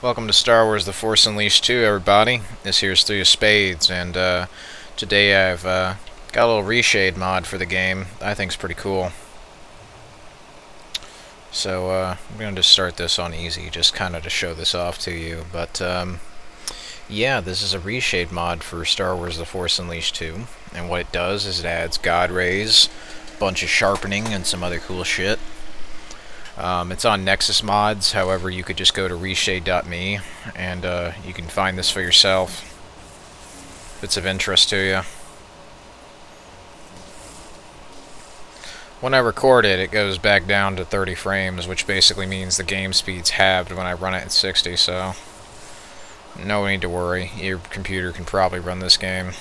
Welcome to Star Wars The Force Unleashed 2, everybody. This here's Three of Spades, and today I've got a little reshade mod for the game I think's pretty cool. So I'm going to just start this on easy, just kind of to show this off to you. But yeah, this is a reshade mod for Star Wars The Force Unleashed 2, and what it does is it adds God rays, a bunch of sharpening, and some other cool shit. It's on Nexus Mods, however you could just go to reshade.me and you can find this for yourself if it's of interest to you. When I record it, it goes back down to 30 frames, which basically means the game speed's halved when I run it at 60, so no need to worry. Your computer can probably run this game.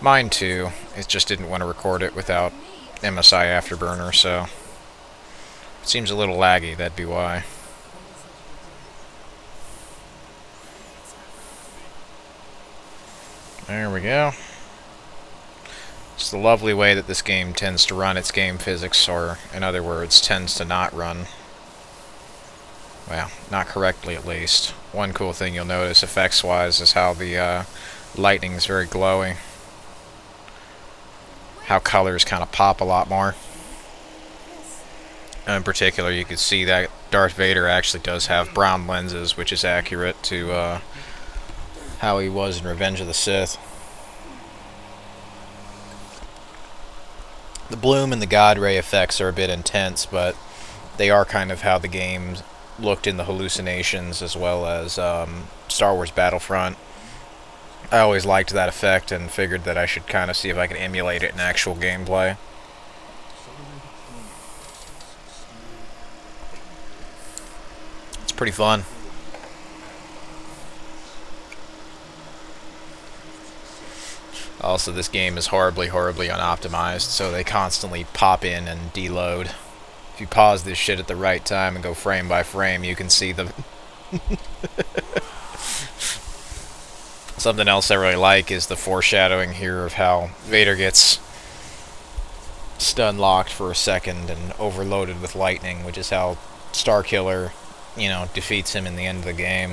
Mine too, it just didn't want to record it without MSI Afterburner, so seems a little laggy, that'd be why. There we go. It's the lovely way that this game tends to run its game physics, or in other words, tends to not run. Well, not correctly at least. One cool thing you'll notice effects-wise is how the lightning is very glowy. How colors kind of pop a lot more. In particular, you can see that Darth Vader actually does have brown lenses, which is accurate to how he was in Revenge of the Sith. The bloom and the God Ray effects are a bit intense, but they are kind of how the game looked in the hallucinations, as well as Star Wars Battlefront. I always liked that effect and figured that I should kind of see if I could emulate it in actual gameplay. Pretty fun. Also, this game is horribly unoptimized, so they constantly pop in and deload. If you pause this shit at the right time and go frame by frame, you can see the... Something else I really like is the foreshadowing here of how Vader gets stun locked for a second and overloaded with lightning, which is how Starkiller, you know, defeats him in the end of the game.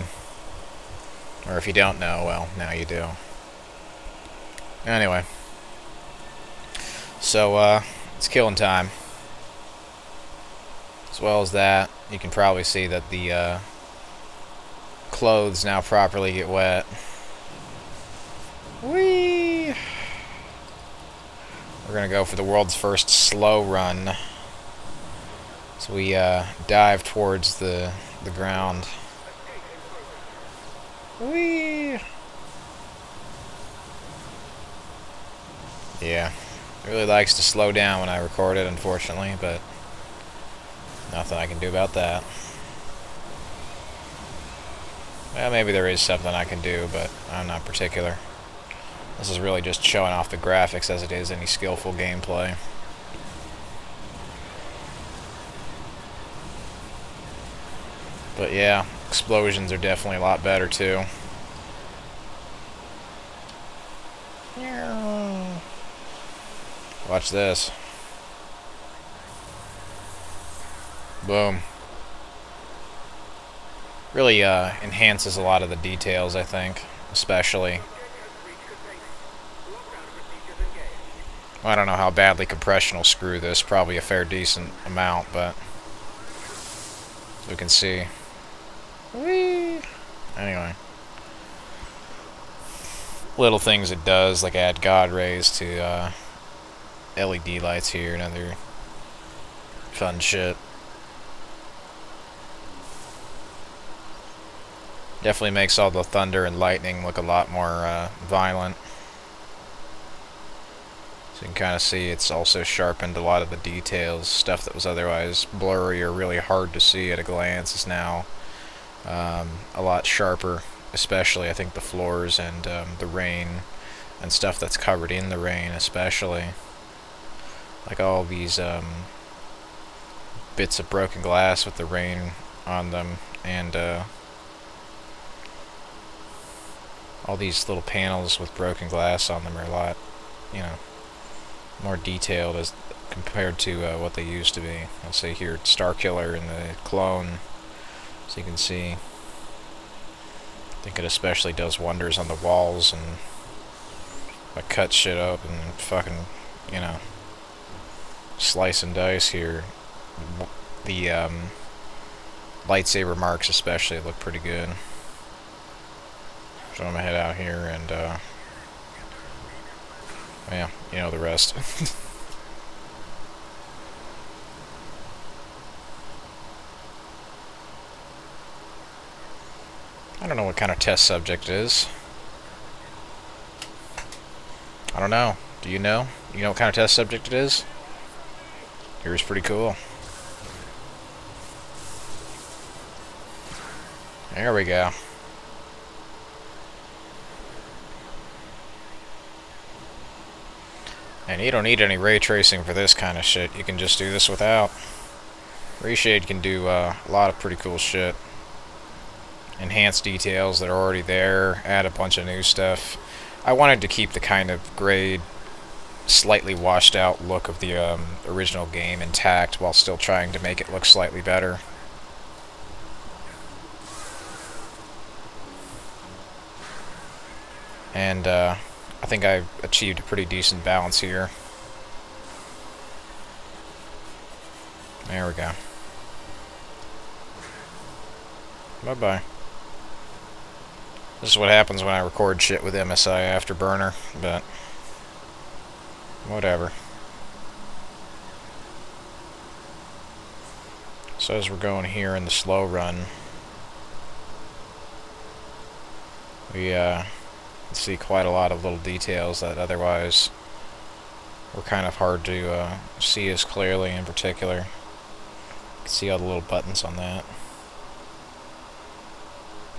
Or if you don't know, well, now you do. Anyway. So, it's killing time. As well as that, you can probably see that the clothes now properly get wet. Whee! We're gonna go for the world's first slow run. So we dive towards the ground. Whee! Yeah, it really likes to slow down when I record it, unfortunately, but nothing I can do about that. Well, maybe there is something I can do, but I'm not particular. This is really just showing off the graphics as it is any skillful gameplay. But yeah, explosions are definitely a lot better too. Watch this. Boom. Really enhances a lot of the details, I think, especially. Well, I don't know how badly compression will screw this, probably a fair decent amount, but as we can see. Whee! Anyway. Little things it does, like add God rays to LED lights here and other fun shit. Definitely makes all the thunder and lightning look a lot more violent. So you can kind of see it's also sharpened a lot of the details. Stuff that was otherwise blurry or really hard to see at a glance is now a lot sharper, especially I think the floors and the rain and stuff that's covered in the rain, especially like all these bits of broken glass with the rain on them, and all these little panels with broken glass on them are a lot, you know, more detailed as compared to what they used to be. I'll say here Starkiller and the clone, so you can see think it especially does wonders on the walls, and I cut shit up and fucking, you know, slice and dice here. The lightsaber marks especially look pretty good. So I'm gonna head out here and, yeah, you know the rest. I don't know what kind of test subject it is. I don't know. Do you know? You know what kind of test subject it is? Here's pretty cool. There we go. And you don't need any ray tracing for this kind of shit. You can just do this without. Reshade can do a lot of pretty cool shit. Enhance details that are already there, add a bunch of new stuff. I wanted to keep the kind of grayed, slightly washed out look of the original game intact while still trying to make it look slightly better. And I think I've achieved a pretty decent balance here. There we go. Bye-bye. This is what happens when I record shit with MSI Afterburner, but whatever. So as we're going here in the slow run, we see quite a lot of little details that otherwise were kind of hard to see as clearly. In particular, you can see all the little buttons on that.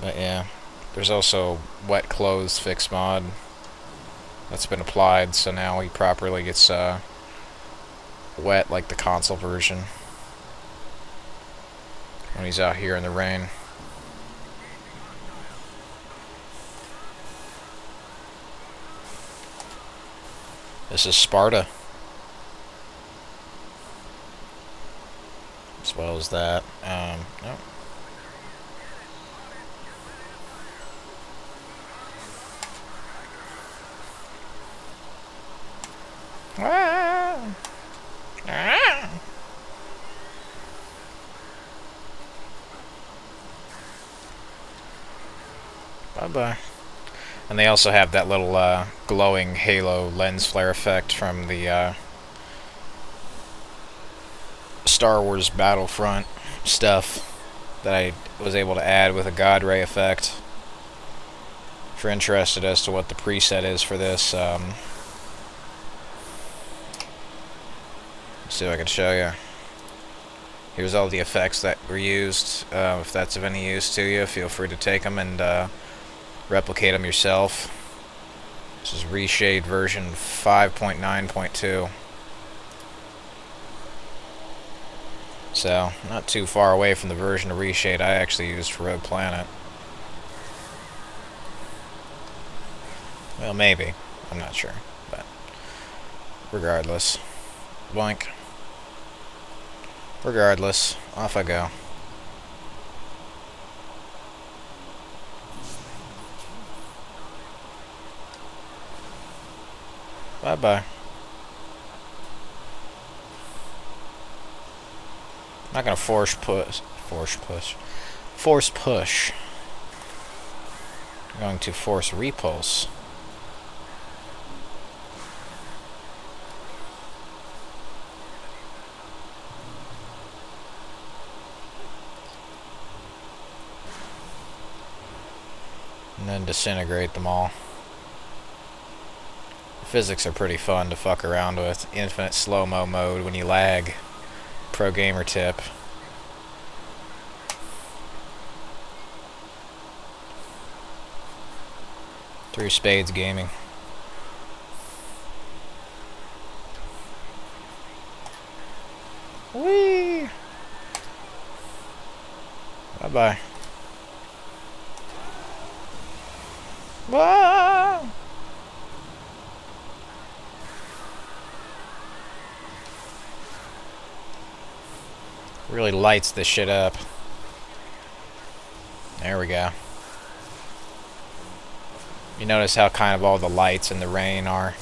But yeah, there's also wet clothes fix mod that's been applied, so now he properly gets wet like the console version when he's out here in the rain. This is Sparta. As well as that. No. Ah. Ah. Bye-bye. And they also have that little glowing halo lens flare effect from the Star Wars Battlefront stuff that I was able to add with a God Ray effect. If you're interested as to what the preset is for this, let's see if I can show you. Here's all the effects that were used. If that's of any use to you, feel free to take them and replicate them yourself. This is Reshade version 5.9.2. So, not too far away from the version of Reshade I actually used for Rogue Planet. Well, maybe. I'm not sure. But regardless. Blank. Regardless, off I go. Bye-bye. I'm not gonna force push. I'm going to force repulse. And then disintegrate them all. The physics are pretty fun to fuck around with. Infinite slow-mo mode when you lag. Pro gamer tip. Through Spades Gaming. Whee! Bye-bye. Whoa! Really lights this shit up. There we go. You notice how kind of all the lights in the rain are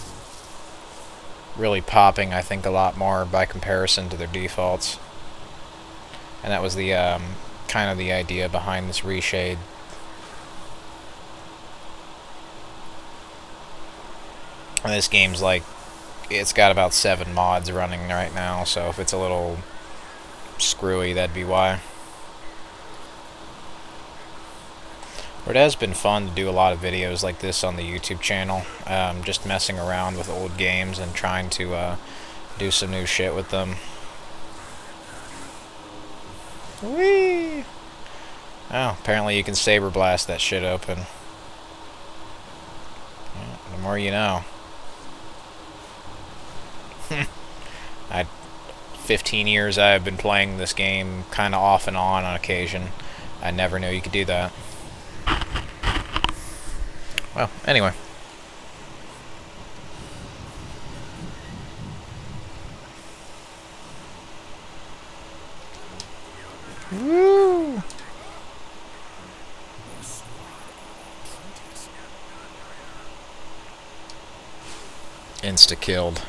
really popping, I think, a lot more by comparison to their defaults. And that was the kind of the idea behind this reshade. And this game's like, it's got about 7 mods running right now, so if it's a little screwy, that'd be why. But it has been fun to do a lot of videos like this on the YouTube channel, just messing around with old games and trying to do some new shit with them. Whee! Oh, apparently you can saber blast that shit open. Yeah, the more you know. 15 years I've been playing this game kind of off and on occasion. I never knew you could do that. Well, anyway. Woo! Insta-killed.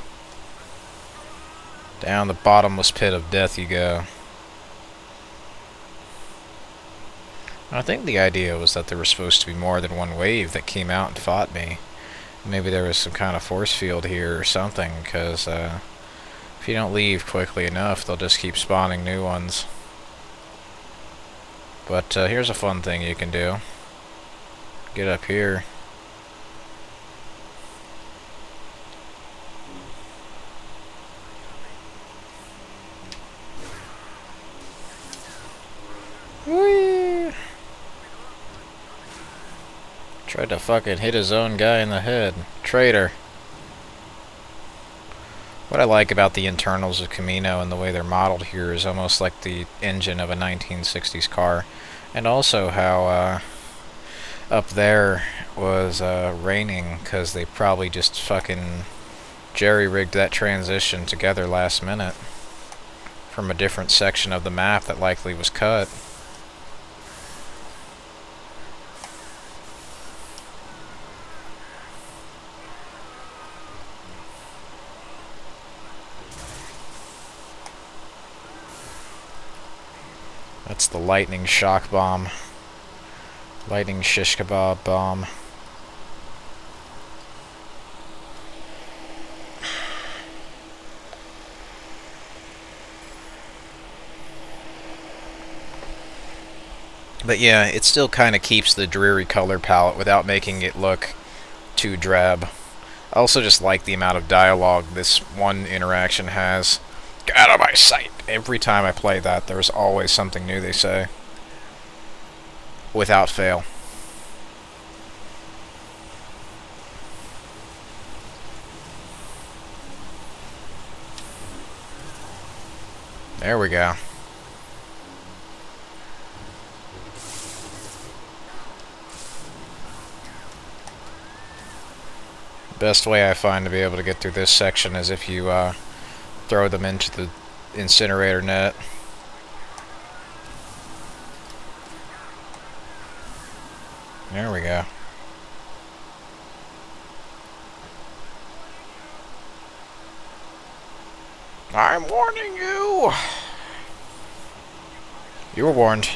Down the bottomless pit of death you go. I think the idea was that there was supposed to be more than one wave that came out and fought me. Maybe there was some kind of force field here or something, because if you don't leave quickly enough, they'll just keep spawning new ones. But here's a fun thing you can do. Get up here. Whee! Tried to fucking hit his own guy in the head. Traitor. What I like about the internals of Camino and the way they're modeled here is almost like the engine of a 1960s car. And also how up there was raining, because they probably just fucking jerry-rigged that transition together last minute from a different section of the map that likely was cut. That's the lightning shock bomb. Lightning shish kebab bomb. But yeah, it still kind of keeps the dreary color palette without making it look too drab. I also just like the amount of dialogue this one interaction has. Get out of my sight! Every time I play that, there's always something new they say. Without fail. There we go. Best way I find to be able to get through this section is if you throw them into the incinerator net. There we go. I'm warning you! You were warned.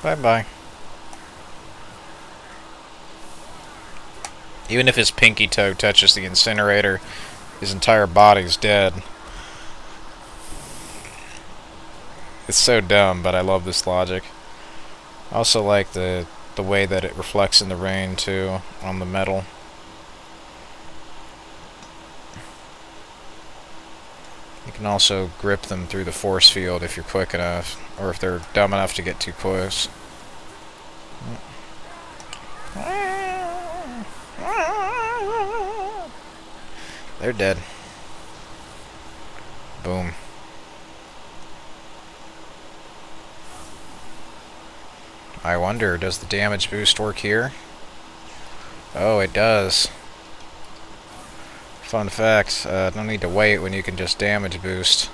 Bye-bye. Even if his pinky toe touches the incinerator, his entire body's dead. It's so dumb, but I love this logic. I also like the way that it reflects in the rain, too, on the metal. You can also grip them through the force field if you're quick enough, or if they're dumb enough to get too close. They're dead. Boom. I wonder, does the damage boost work here? Oh, it does. Fun fact, don't need to wait when you can just damage boost.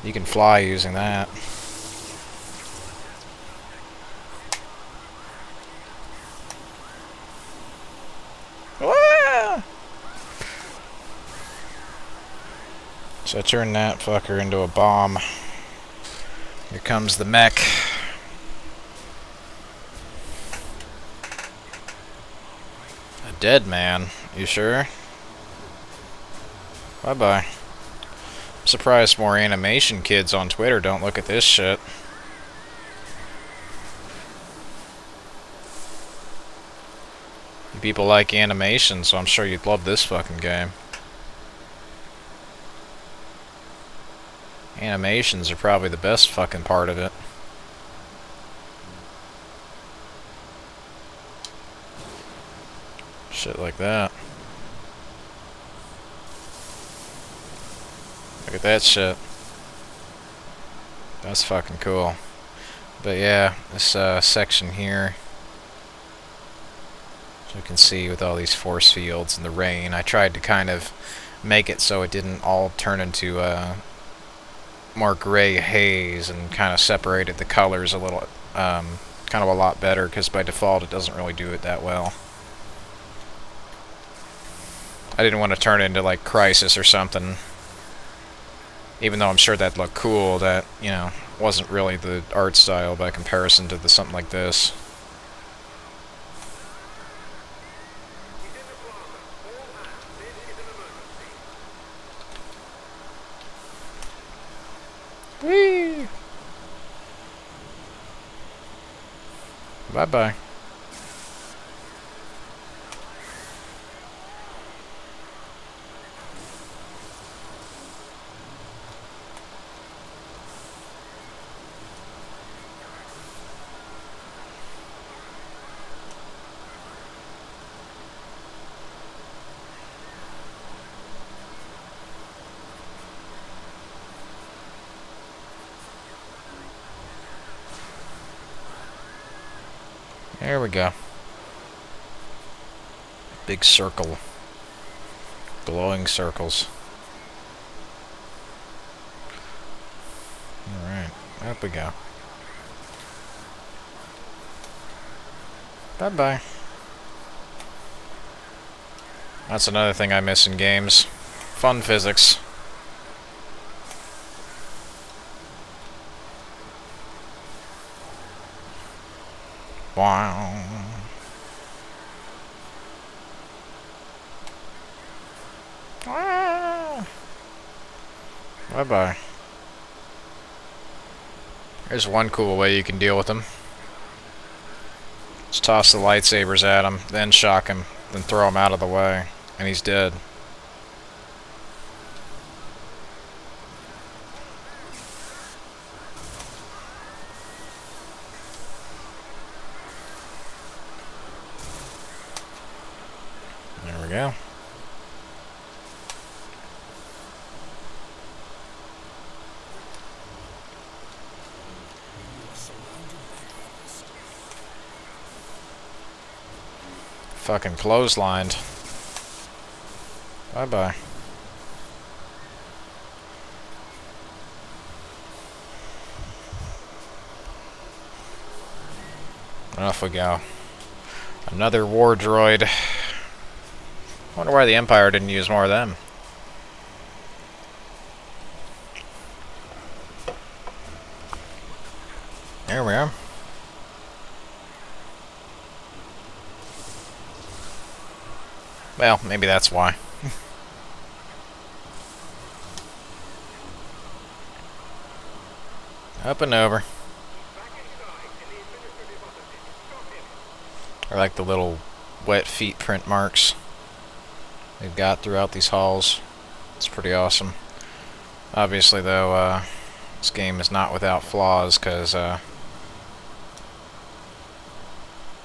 You can fly using that. Ah! So I turn that fucker into a bomb. Here comes the mech. A dead man? You sure? Bye-bye. I'm surprised more animation kids on Twitter don't look at this shit. People like animation, so I'm sure you'd love this fucking game. Animations are probably the best fucking part of it. Shit like that. Look at that shit. That's fucking cool. But yeah, this section here, as you can see with all these force fields and the rain, I tried to kind of make it so it didn't all turn into more gray haze, and kind of separated the colors a little, kind of a lot better, because by default it doesn't really do it that well. I didn't want to turn it into like Crisis or something, even though I'm sure that'd look cool. That, you know, wasn't really the art style by comparison to something like this. Whee! Bye-bye. There we go. Big circle. Glowing circles. Alright, up we go. Bye-bye. That's another thing I miss in games. Fun physics. Wow. Ah. Bye-bye. There's one cool way you can deal with him. Just toss the lightsabers at him, then shock him, then throw him out of the way, and he's dead. There we go. Fucking clotheslined. Bye-bye. Off we go. Another war droid. Wonder why the Empire didn't use more of them. There we are. Well, maybe that's why. Up and over. I like the little wet feet print marks they've got throughout these halls. It's pretty awesome. Obviously, though, this game is not without flaws, because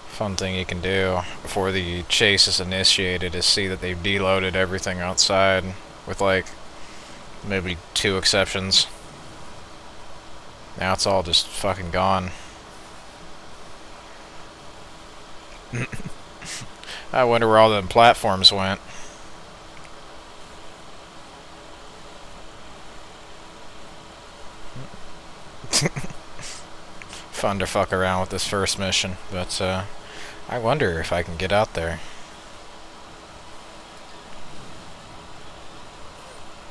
fun thing you can do before the chase is initiated is see that they've deloaded everything outside, with like maybe 2 exceptions. Now it's all just fucking gone. I wonder where all the platforms went. Fun to fuck around with this first mission, but I wonder if I can get out there.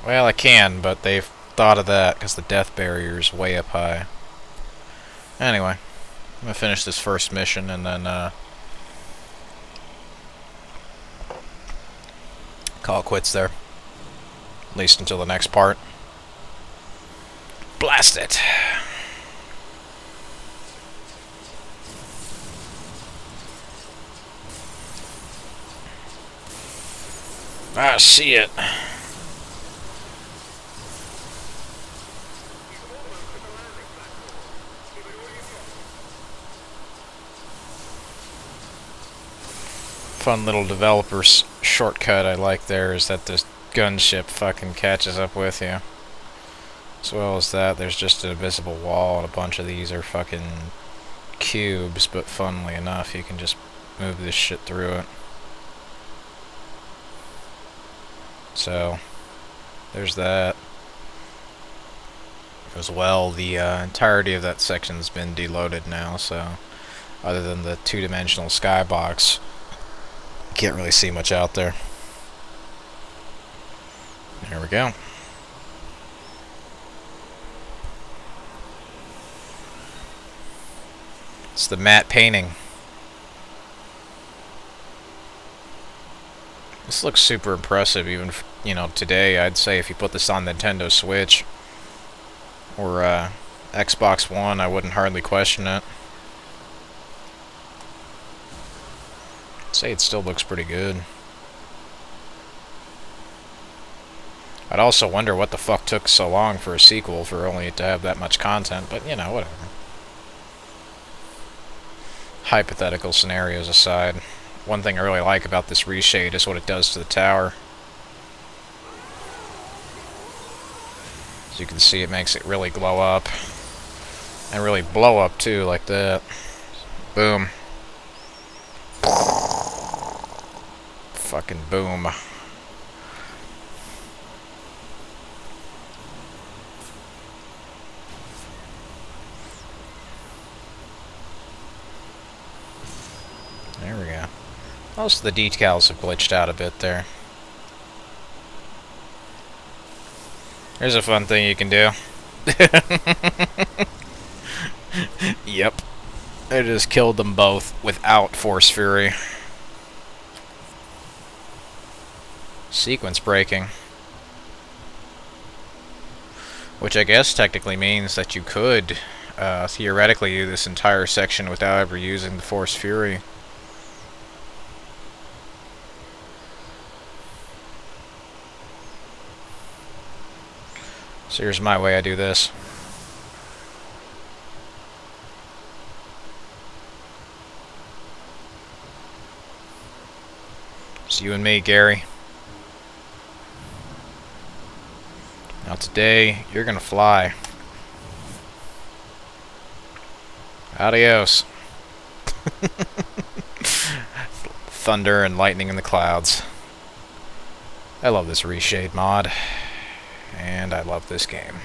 Well, I can, but they've thought of that because the death barrier is way up high. Anyway, I'm gonna finish this first mission and then call it quits there. At least until the next part. Blast it! Ah, see it. Fun little developer's shortcut I like there is that this gunship fucking catches up with you. As well as that, there's just an invisible wall, and a bunch of these are fucking cubes, but funnily enough, you can just move this shit through it. So, there's that. As well, the entirety of that section's been deloaded now, so other than the two-dimensional skybox, you can't really see much out there. There we go. It's the matte painting. This looks super impressive, even, you know, today. I'd say if you put this on Nintendo Switch or Xbox One, I wouldn't hardly question it. I'd say it still looks pretty good. I'd also wonder what the fuck took so long for a sequel for only to have that much content, but, you know, whatever. Hypothetical scenarios aside, one thing I really like about this reshade is what it does to the tower. As you can see, it makes it really glow up. And really blow up, too, like that. Boom. Fucking boom. There we go. Most of the decals have glitched out a bit there. Here's a fun thing you can do. Yep. I just killed them both without Force Fury. Sequence breaking. Which I guess technically means that you could theoretically do this entire section without ever using the Force Fury. So here's my way I do this. It's you and me, Gary. Now today, you're gonna fly. Adios. Thunder and lightning in the clouds. I love this reshade mod. And I love this game.